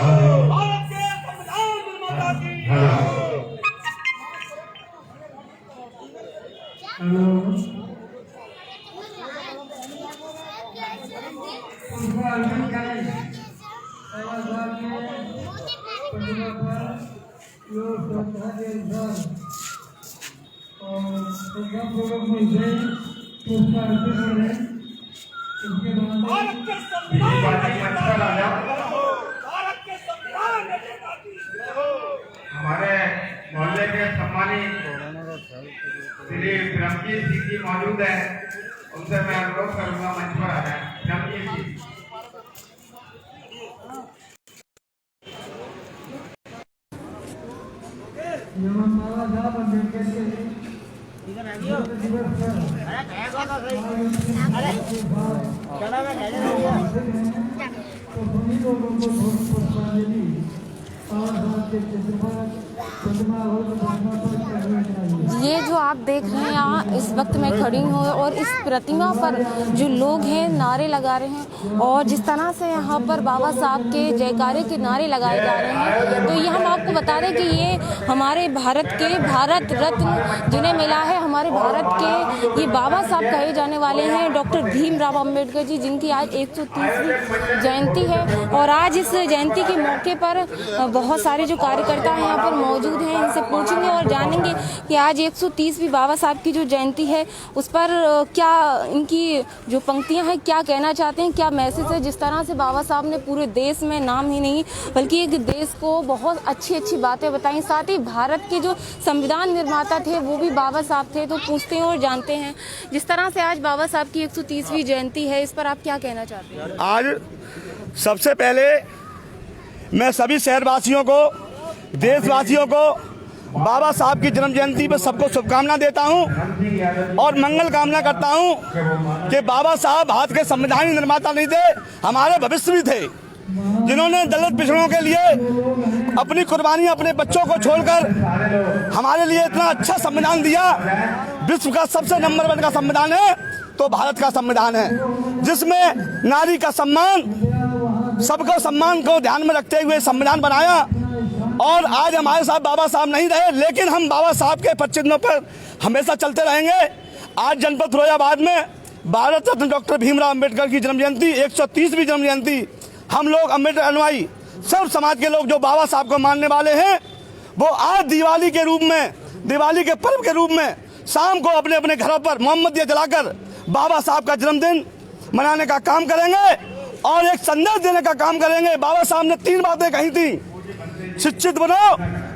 भारत के संविधान निर्माता की। भारत के संविधान निर्माता की। हमारे मोहल्ले के सम्मानित श्री ब्रह्मजीत सिंह जी मौजूद है, उनसे मैं अनुरोध करूंगा मंच पर आ जाए। ब्रह्मजीत जी। ये जो आप देख रहे हैं यहाँ इस वक्त मैं खड़ी हूँ और इस प्रतिमा पर जो लोग हैं नारे लगा रहे हैं और जिस तरह से यहाँ पर बाबा साहब के जयकारे के नारे लगाए जा रहे हैं। तो ये हम आपको बता दें कि ये हमारे भारत के भारत रत्न जिन्हें मिला है, हमारे भारत के ये बाबा साहब कहे जाने वाले हैं डॉक्टर भीमराव अंबेडकर जी, जिनकी आज 130वीं जयंती है। और आज इस जयंती के मौके पर बहुत सारे जो कार्यकर्ता हैं यहाँ पर मौजूद हैं, इनसे पूछेंगे और जानेंगे कि आज 130वीं बाबा साहब की जो जयंती है उस पर क्या इनकी जो पंक्तियां हैं क्या कहना चाहते हैं, क्या मैसेज है। जिस तरह से बाबा साहब ने पूरे देश में नाम ही नहीं बल्कि एक देश को बहुत अच्छी अच्छी बातें बताई, साथ ही भारत के जो संविधान निर्माता थे वो भी बाबा साहब थे। तो पूछते हैं और जानते हैं, जिस तरह से आज बाबा साहब की 130वीं जयंती है, इस पर आप क्या कहना चाहते हैं? आज सबसे पहले मैं सभी शहरवासियों को, देशवासियों को बाबा साहब की जन्म जयंती पर सबको शुभकामना देता हूं और मंगल कामना करता हूं कि बाबा साहब भारत के संविधान निर्माता नहीं थे, हमारे भविष्य भी थे, जिन्होंने दलित पिछड़ों के लिए अपनी कुर्बानी, अपने बच्चों को छोड़कर हमारे लिए इतना अच्छा संविधान दिया। विश्व का सबसे नंबर 1 का संविधान है तो भारत का संविधान है, जिसमें नारी का सम्मान, सबको सम्मान को ध्यान में रखते हुए संविधान बनाया। और आज हमारे साथ बाबा साहब नहीं रहे, लेकिन हम बाबा साहब के पदचिन्हों पर हमेशा चलते रहेंगे। आज जनपद फिरोजाबाद में भारत रत्न डॉक्टर भीमराव अंबेडकर की जन्म जयंती, 130वीं जन्म जयंती, हम लोग अम्बेडकर अनुयायी सब समाज के लोग जो बाबा साहब को मानने वाले हैं, वो आज दिवाली के रूप में, दिवाली के पर्व के रूप में शाम को अपने अपने घरों पर मोमबत्तियां जलाकर बाबा साहब का जन्मदिन मनाने का काम करेंगे और एक संदेश देने का काम करेंगे। बाबा साहब ने 3 बातें कही थी, शिक्षित बनो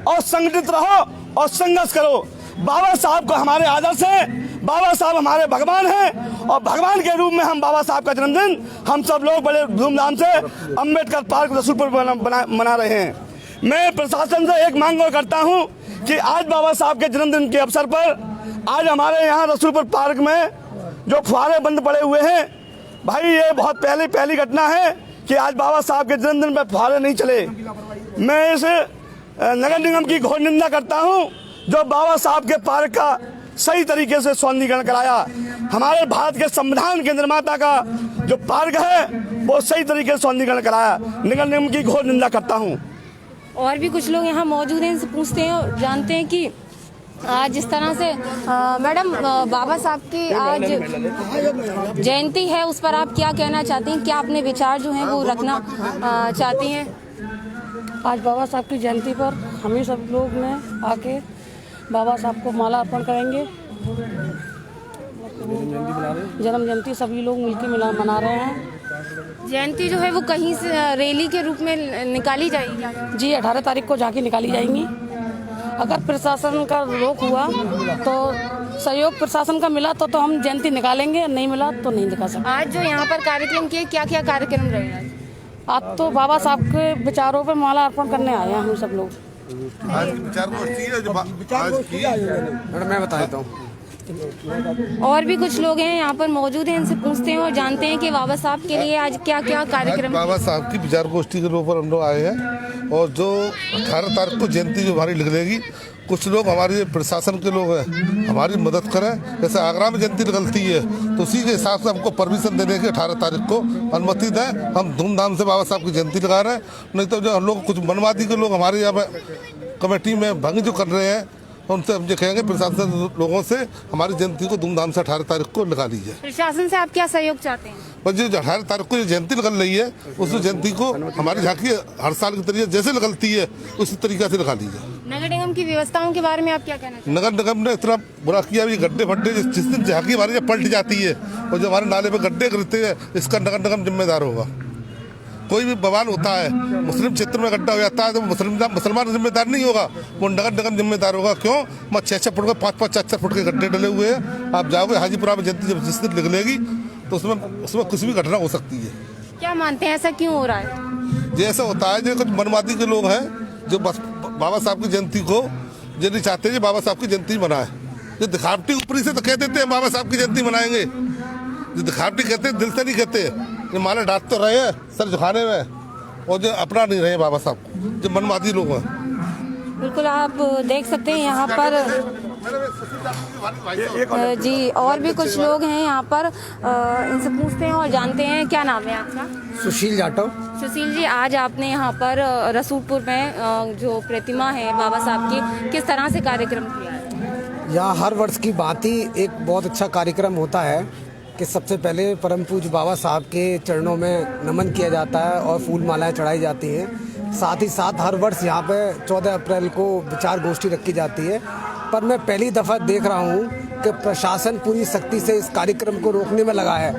और संगठित रहो और संघर्ष करो। बाबा साहब को हमारे आदर्श है, बाबा साहब हमारे भगवान हैं और भगवान के रूप में हम बाबा साहब का जन्मदिन हम सब लोग बड़े धूमधाम से अम्बेडकर पार्क रसूलपुर मना रहे हैं। मैं प्रशासन से एक मांग करता हूं कि आज बाबा साहब के जन्मदिन के अवसर पर आज हमारे यहाँ रसूलपुर पार्क में जो फुहारे बंद पड़े हुए हैं, भाई ये बहुत पहली घटना है कि आज बाबा साहब के जन्मदिन पर फुहारे नहीं चले। मैं इस नगर निगम की घोर निंदा करता हूं जो बाबा साहब के पार्क का सही तरीके से सौंदर्यीकरण कराया। हमारे भारत के संविधान के निर्माता का जो पार्क है वो सही तरीके से सौंदर्यीकरण कराया। नगर निगम की घोर निंदा करता हूं। और भी कुछ लोग यहाँ मौजूद हैं, इनसे पूछते हैं और जानते हैं कि आज जिस तरह से मैडम बाबा साहब की आज जयंती है उस पर आप क्या कहना चाहती हैं, क्या अपने विचार जो हैं वो रखना चाहती हैं? आज बाबा साहब की जयंती पर हम ही सब लोग ने आके बाबा साहब को माला अर्पण करेंगे। जन्म जयंती सभी लोग मिलकर मना रहे हैं। जयंती जो है वो कहीं से रैली के रूप में निकाली जाएगी? जी, 18 तारीख को जाके निकाली जाएंगी। अगर प्रशासन का रोक हुआ तो सहयोग प्रशासन का मिला तो हम जयंती निकालेंगे, नहीं मिला तो नहीं निकाल सकते। आज जो यहाँ पर कार्यक्रम किए, क्या क्या कार्यक्रम रहेगा? आज तो बाबा साहब के विचारों पे माला अर्पण करने आए हैं हम सब लोग। आज विचार गोष्ठी है जो मैडम मैं बता देता हूँ। और भी कुछ लोग हैं यहाँ पर मौजूद हैं, इनसे पूछते हैं और जानते हैं कि बाबा साहब के लिए आज क्या क्या कार्यक्रम। बाबा साहब की विचार गोष्ठी के ऊपर हम लोग आए हैं और जो 18 तारीख को जयंती जो हमारी निकलेगी, कुछ लोग हमारे प्रशासन के लोग हैं हमारी मदद करें। जैसे आगरा में जयंती निकलती है तो उसी के हिसाब से हमको परमिशन देने की 18 तारीख को अनुमति दें। हम धूमधाम से बाबा साहब की जयंती लगा रहे हैं। नहीं तो जो हम लोग कुछ मनवादी के लोग हमारे यहाँ पे कमेटी में भंग जो कर रहे हैं, उनसे हम ये कहेंगे प्रशासन लोगों से हमारी जयंती को धूमधाम से 18 तारीख को लगा लीजिए। प्रशासन से आप क्या सहयोग चाहते हैं? पर जो 18 तारीख को जो जयंती निकल रही है उस जयंती को हमारी झांकी हर साल की तरीके जैसे निकलती है उसी तरीके से लगा लीजिए। नगर निगम की व्यवस्थाओं के बारे में आप क्या कहना चाहते नगर निगम ने इतना बुरा किया, ये गड्ढे फड्डे जिस दिन झांकी हमारी पलट जाती है और जो हमारे नाले पे गड्ढे गिरते हैं, इसका नगर निगम जिम्मेदार होगा। कोई भी बवाल होता है, मुस्लिम क्षेत्र में गड्ढा हो जाता है तो मुसलमान जिम्मेदार नहीं होगा, वो नगर निगम जिम्मेदार होगा। क्यों? 6-6 फुट के 5-5 4-4 फुट के गड्ढे डले हुए हैं। आप जाओगे हाजीपुरा में जयंती जब जिस दिन निकलेगी तो उसमें कुछ भी घटना हो सकती है। क्या मानते हैं ऐसा क्यों हो रहा है? जैसा होता है जो कुछ मनवादी के लोग हैं जो बस बाबा साहब की जयंती को जो नहीं चाहते कि बाबा साहब की जयंती मनाए, जो दिखावटी ऊपरी से तो कह देते हैं बाबा साहब की जयंती मनाएंगे, जो दिखावटी कहते हैं दिल से नहीं कहते। ये माला डांट तो रहे हैं सर झुकाने में और जो अपना नहीं रहे बाबा साहब को, जो मनवादी लोग हैं। बिल्कुल आप देख सकते हैं यहाँ पर जी और भी कुछ लोग हैं यहाँ पर, इनसे पूछते हैं और जानते हैं। क्या नाम है आपका? सुशील जाटव। सुशील जी, आज आपने यहाँ पर रसूलपुर में जो प्रतिमा है बाबा साहब की, किस तरह से कार्यक्रम किया है? यहाँ हर वर्ष की भांति एक बहुत अच्छा कार्यक्रम होता है कि सबसे पहले परम पूज्य बाबा साहब के चरणों में नमन किया जाता है और फूल मालाएं चढ़ाई जाती हैं। साथ ही साथ हर वर्ष यहाँ पे 14 अप्रैल को विचार गोष्ठी रखी जाती है। पर मैं पहली दफ़ा देख रहा हूँ कि प्रशासन पूरी सख्ती से इस कार्यक्रम को रोकने में लगा है।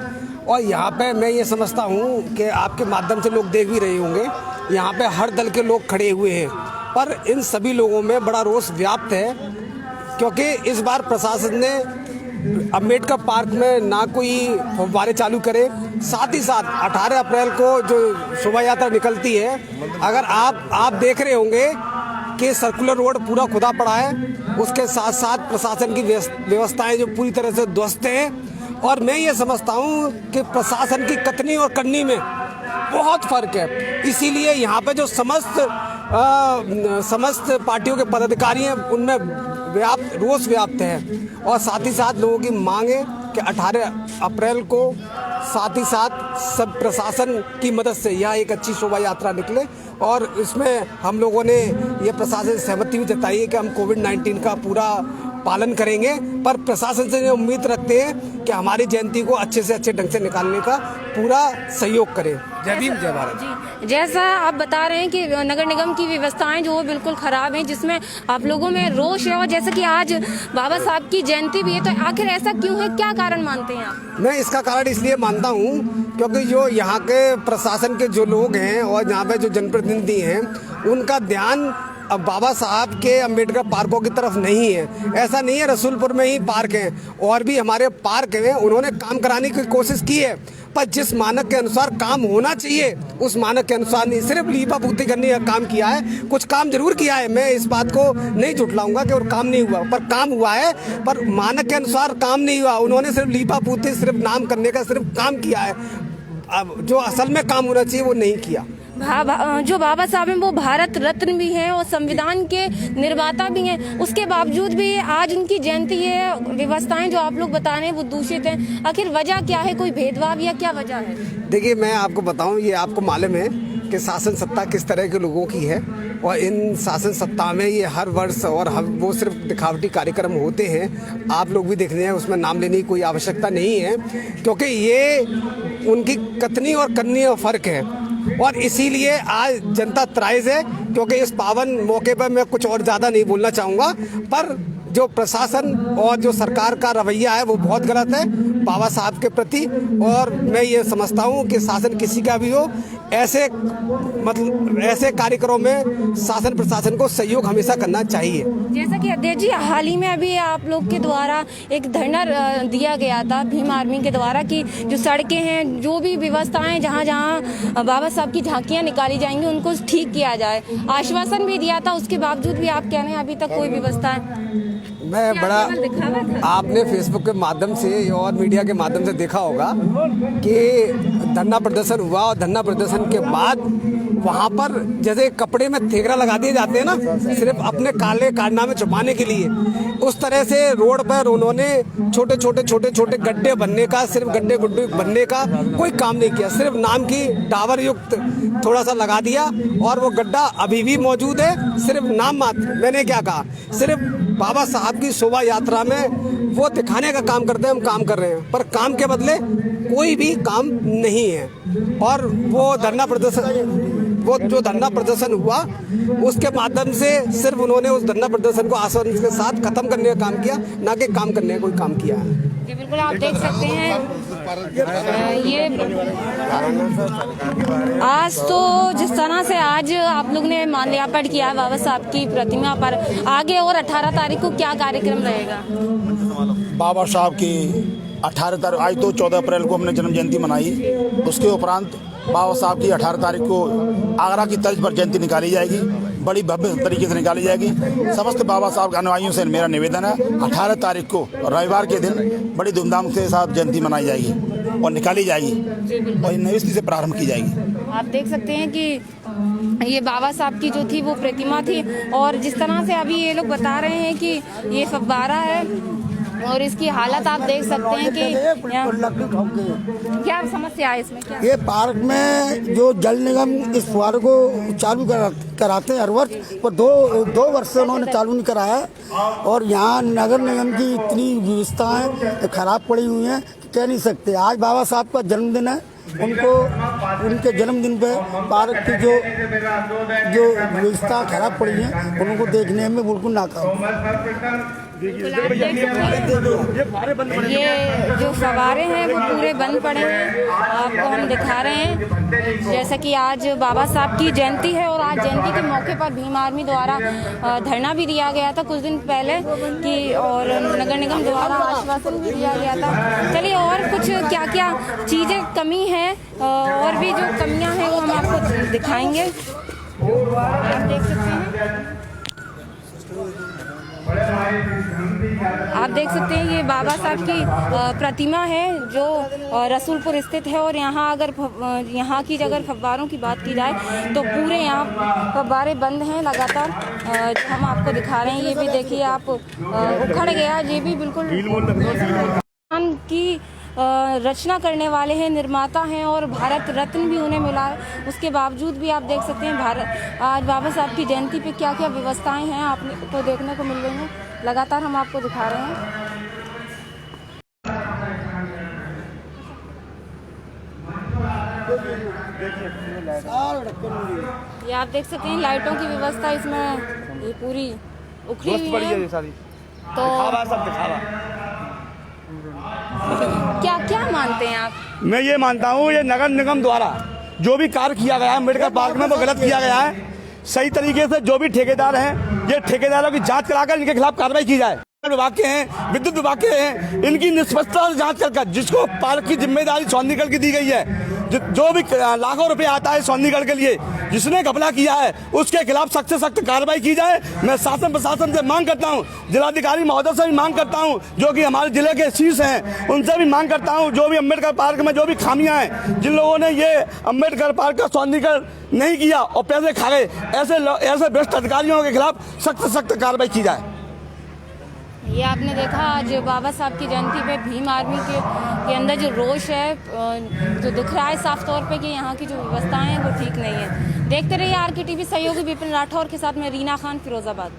और यहाँ पे मैं ये समझता हूँ कि आपके माध्यम से लोग देख भी रहे होंगे, यहाँ पे हर दल के लोग खड़े हुए हैं, पर इन सभी लोगों में बड़ा रोष व्याप्त है क्योंकि इस बार प्रशासन ने अम्बेडकर पार्क में ना कोई फव्वारे चालू करे। साथ ही साथ 18 अप्रैल को जो शोभा यात्रा निकलती है, अगर आप देख रहे होंगे कि सर्कुलर रोड पूरा खुदा पड़ा है, उसके साथ साथ प्रशासन की व्यवस्थाएं जो पूरी तरह से ध्वस्त हैं। और मैं ये समझता हूँ कि प्रशासन की कथनी और करनी में बहुत फर्क है। इसीलिए यहाँ पे जो समस्त पार्टियों के पदाधिकारी हैं उनमें रोष व्याप्त है। और साथ ही साथ लोगों की मांग है कि 18 अप्रैल को साथ ही साथ सब प्रशासन की मदद से यह एक अच्छी शोभा यात्रा निकले। और इसमें हम लोगों ने ये प्रशासन से सहमति भी जताई है कि हम कोविड-19 का पूरा पालन करेंगे, पर प्रशासन से उम्मीद रखते हैं कि हमारी जयंती को अच्छे से अच्छे ढंग से निकालने का पूरा सहयोग करें। जय भीम जय भारत। जी, जैसा आप बता रहे हैं कि नगर निगम की व्यवस्थाएं जो बिल्कुल खराब हैं, जिसमें आप लोगों में रोष है, और जैसे कि आज बाबा साहब की जयंती भी है, तो आखिर ऐसा क्यों है? क्या कारण मानते हैं आप? मैं इसका कारण इसलिए मानता हूँ क्योंकि जो यहाँ के प्रशासन के जो लोग हैं और यहाँ पे जो जनप्रतिनिधि हैं, उनका ध्यान अब बाबा साहब के अम्बेडकर पार्कों की तरफ नहीं है। ऐसा नहीं है रसूलपुर में ही पार्क हैं, और भी हमारे पार्क हैं, उन्होंने काम कराने की कोशिश की है, पर जिस मानक के अनुसार काम होना चाहिए उस मानक के अनुसार नहीं, सिर्फ लीपा पुत्ती करने का काम किया है। कुछ काम जरूर किया है, मैं इस बात को नहीं झुठलाऊंगा कि और काम नहीं हुआ, पर काम हुआ है, पर मानक के अनुसार काम नहीं हुआ। उन्होंने सिर्फ लीपा पुत्ती, सिर्फ नाम करने का सिर्फ काम किया है, अब जो असल में काम होना चाहिए वो नहीं किया। जो बाबा साहब हैं वो भारत रत्न भी हैं और संविधान के निर्माता भी हैं, उसके बावजूद भी आज उनकी जयंती है, व्यवस्थाएं जो आप लोग बता रहे हैं वो दूषित हैं। आखिर वजह क्या है? कोई भेदभाव या क्या वजह है? देखिए, मैं आपको बताऊं, ये आपको मालूम है कि शासन सत्ता किस तरह के लोगों की है, और इन शासन सत्ता में ये हर वर्ष और वो सिर्फ दिखावटी कार्यक्रम होते हैं। आप लोग भी देख रहे हैं, उसमें नाम लेने की कोई आवश्यकता नहीं है, क्योंकि ये उनकी कथनी और करनी में फ़र्क है। और इसीलिए आज जनता त्राइज है, क्योंकि इस पावन मौके पर मैं कुछ और ज़्यादा नहीं बोलना चाहूँगा, पर जो प्रशासन और जो सरकार का रवैया है वो बहुत गलत है बाबा साहब के प्रति। और मैं ये समझता हूँ कि शासन किसी का भी हो, ऐसे कार्यक्रमों में शासन प्रशासन को सहयोग हमेशा करना चाहिए। जैसा कि अध्यक्ष जी, हाल ही में अभी आप लोग के द्वारा एक धरना दिया गया था भीम आर्मी के द्वारा कि जो सड़कें हैं, जो भी व्यवस्थाएं, जहाँ जहाँ बाबा साहब की झांकियाँ निकाली जाएंगी उनको ठीक किया जाए, आश्वासन भी दिया था। उसके बावजूद भी आप कह रहे हैं अभी तक कोई व्यवस्था है मैं बड़ा, आपने फेसबुक के माध्यम से और मीडिया के माध्यम से देखा होगा कि धरना प्रदर्शन हुआ और धरना प्रदर्शन के बाद वहाँ पर जैसे कपड़े में थेगरा लगा दिए जाते हैं ना, सिर्फ अपने काले कारनामे छुपाने के लिए, उस तरह से रोड पर उन्होंने छोटे छोटे गड्ढे बनने का, सिर्फ गड्ढे गुड्ढे बनने का कोई काम नहीं किया। सिर्फ नाम की टावर युक्त थोड़ा सा लगा दिया और वो गड्ढा अभी भी मौजूद है, सिर्फ नाम मात्र। मैंने क्या कहा, सिर्फ बाबा साहब की शोभा यात्रा में वो दिखाने का काम करते हैं, हम काम कर रहे हैं, पर काम के बदले कोई भी काम नहीं है। और वो धरना प्रदर्शन, वो जो धरना प्रदर्शन हुआ उसके माध्यम से सिर्फ उन्होंने उस धरना प्रदर्शन को आसान के साथ खत्म करने का काम किया, ना कि काम करने का कोई काम किया है। जी बिल्कुल, आप देख सकते हैं ये आज तो जिस तरह से आज आप लोग ने माल्यार्पण किया बाबा साहब की प्रतिमा पर, आगे और 18 तारीख को क्या कार्यक्रम रहेगा? बाबा साहब की 18 तारीख, आज तो 14 अप्रैल को हमने जन्म जयंती मनाई, उसके उपरांत बाबा साहब की 18 तारीख को आगरा की तर्ज पर जयंती निकाली जाएगी, बड़ी भव्य तरीके से निकाली जाएगी। समस्त बाबा साहब के अनुयायियों से मेरा निवेदन है, 18 तारीख को रविवार के दिन बड़ी धूमधाम के साथ जयंती मनाई जाएगी और निकाली जाएगी और नई से प्रारंभ की जाएगी। आप देख सकते हैं कि ये बाबा साहब की जो थी वो प्रतिमा थी, और जिस तरह से अभी ये लोग बता रहे हैं कि ये फव्वारा है और इसकी हालत आप देख सकते हैं कि क्या समस्या है इसमें, क्या? ये पार्क में जो जल निगम इस फुहारे को चालू कराते हैं हर वर्ष, पर दो वर्ष से उन्होंने चालू नहीं कराया। और यहाँ नगर निगम की इतनी व्यवस्थाएं खराब पड़ी हुई हैं कि कह नहीं सकते। आज बाबा साहब का जन्मदिन है, उनको उनके जन्मदिन पे पार्क की जो व्यवस्था खराब पड़ी है उनको देखने में बिल्कुल नाकाम। ये जो फव्वारे हैं वो पूरे बंद पड़े हैं, आपको हम दिखा रहे हैं। जैसा कि आज बाबा साहब की जयंती है और आज जयंती के मौके पर भीम आर्मी द्वारा धरना भी दिया गया था कुछ दिन पहले कि, और नगर निगम द्वारा आश्वासन भी दिया गया था। चलिए और कुछ क्या क्या चीज़ें कमी है और भी जो कमियां हैं वो हम आपको दिखाएंगे। आप देख सकते हैं, आप देख सकते हैं ये बाबा साहब की प्रतिमा है जो रसूलपुर स्थित है। और यहाँ अगर यहाँ की अगर फव्वारों की बात की जाए तो पूरे यहाँ फव्वारे बंद हैं लगातार, जो हम आपको दिखा रहे हैं। ये भी देखिए आप उखड़ गया, ये भी बिल्कुल की रचना करने वाले हैं, निर्माता हैं और भारत रत्न भी उन्हें मिला है। उसके बावजूद भी आप देख सकते हैं आज बाबा साहब की जयंती पे क्या क्या व्यवस्थाएं हैं आपको देखने को मिल रही हैं, लगातार हम आपको दिखा रहे हैं। ये आप देख सकते हैं लाइटों की व्यवस्था इसमें ये पूरी उखड़ी हुई है। तो क्या क्या मानते हैं आप? मैं ये मानता हूँ ये नगर निगम द्वारा जो भी कार्य किया गया है अम्बेडकर पार्क में वो गलत किया गया है। सही तरीके से जो भी ठेकेदार हैं ये ठेकेदारों की जांच कराकर इनके खिलाफ कार्रवाई की जाए। विभाग के हैं, विद्युत विभाग के हैं, इनकी निष्पक्षता से जांच कर जिसको पार्क की जिम्मेदारी सौंदीगढ़ की दी गई है, जो भी लाखों रुपए आता है सौंदीगढ़ के लिए, जिसने घपला किया है उसके खिलाफ सख्त से सख्त कार्रवाई की जाए। मैं शासन प्रशासन से मांग करता हूं, जिलाधिकारी महोदय से भी मांग करता हूं, जो कि हमारे जिले के शीर्ष हैं, उनसे भी मांग करता हूं, जो भी अम्बेडकर पार्क में जो भी खामियां हैं, जिन लोगों ने ये अम्बेडकर पार्क का सौंदीगढ़ नहीं किया और पैसे खा गए, ऐसे भ्रष्ट अधिकारियों के खिलाफ सख्त से सख्त कार्रवाई की जाए। ये आपने देखा आज बाबा साहब की जयंती पे भीम आर्मी के अंदर जो रोष है जो दिख रहा है साफ तौर पे कि यहाँ की जो व्यवस्थाएं हैं वो ठीक नहीं है। देखते रहिए RK TV, सहयोगी विपिन राठौर के साथ में रीना खान, फिरोजाबाद।